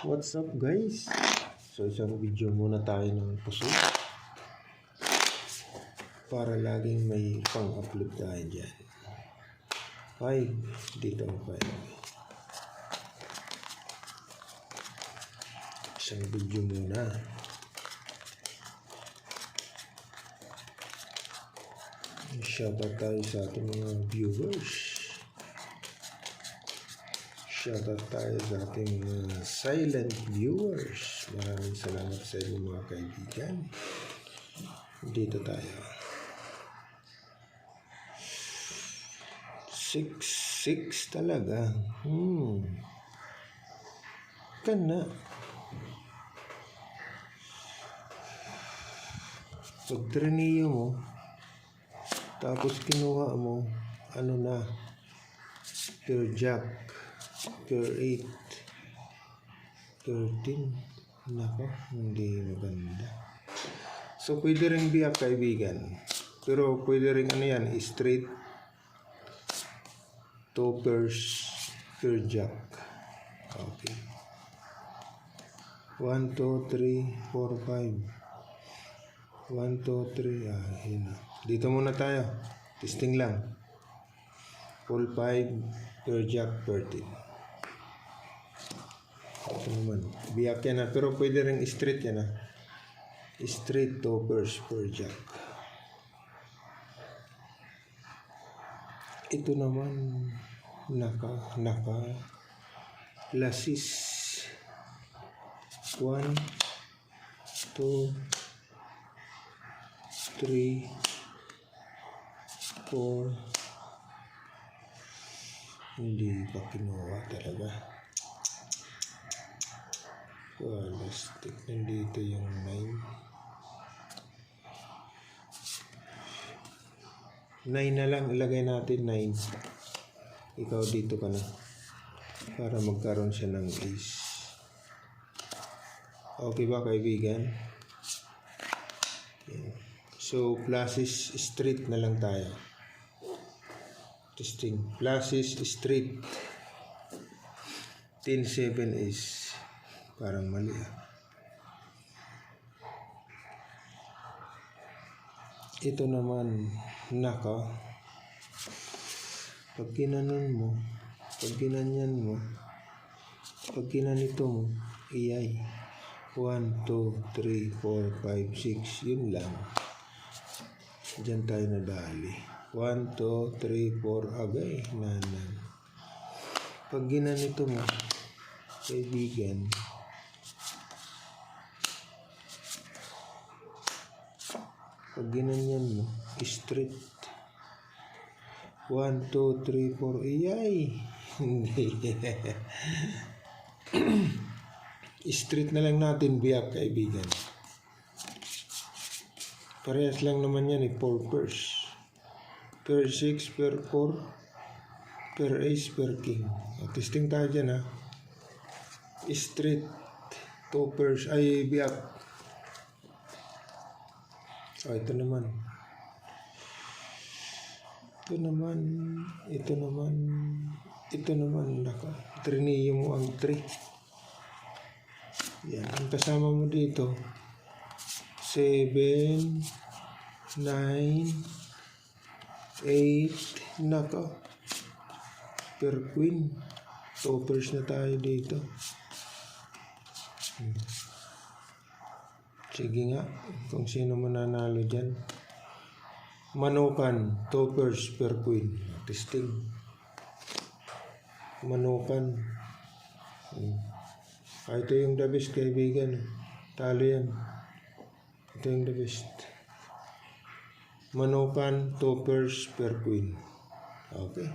What's up guys? So isang video muna tayo ng puso para laging may pang-upload tayo dyan. 5 dito ang 5. Isang video muna. Shoutout tayo sa ating mga viewers. Shoutout tayo sa ating silent viewers. Maraming salamat sa inyo mga kaibigan. Dito tayo. 6 talaga. Kana. Pag triniyo mo, tapos kinuha mo, ano na, pure jack. Pure 8 13 nako, hindi maganda. So pwede rin biyak kaibigan, pero pwede rin ano yan, straight toppers pure jack. Okay, 1, 2, 3, 4, 5 1, 2, 3 yun. Dito muna tayo, testing lang. Full 5 pure jack 13. Ito naman, biyak yan na, pero pwede rin straight yan na. Straight toppers per jack. Ito naman, naka lasis. 1, 2, 3, 4. Hindi pa kinuha talaga. Plastic. Nandito yung 9 na lang, ilagay natin 9. Ikaw dito ka na para magkaroon siya ng ace. Okay ba kaibigan? So pluses straight na lang tayo. Testing. Pluses straight. 10-7 is parang mali Ito naman naka, pag ginanon mo, pag ginanyan mo, pag ginanito mo, iyay 1, 2, 3, 4, 5, 6 yun lang. Diyan tayo nadali. 1, 2, 3, 4 agay nanan. Pag ginanito mo kaibigan, pag ginanyan mo, straight 1, 2, 3, 4 iyay hindi straight na lang natin biyak kaibigan. Parehas lang naman yan 4 pairs, per 6, per 4, per ace, per king. Testing tayo dyan ha. Straight toppers ay biyak. Ito naman naka triniyo mo ang 3. Yan, ang kasama mo dito 7, 9, 8 naka per queen. Toppers na tayo dito. Sige nga, kung sino mananalo dyan. Manukan, toppers per queen. Testing. Manukan. Ito yung the best kaibigan. Talo yan. Ito yung the best. Manukan, toppers per queen. Okay.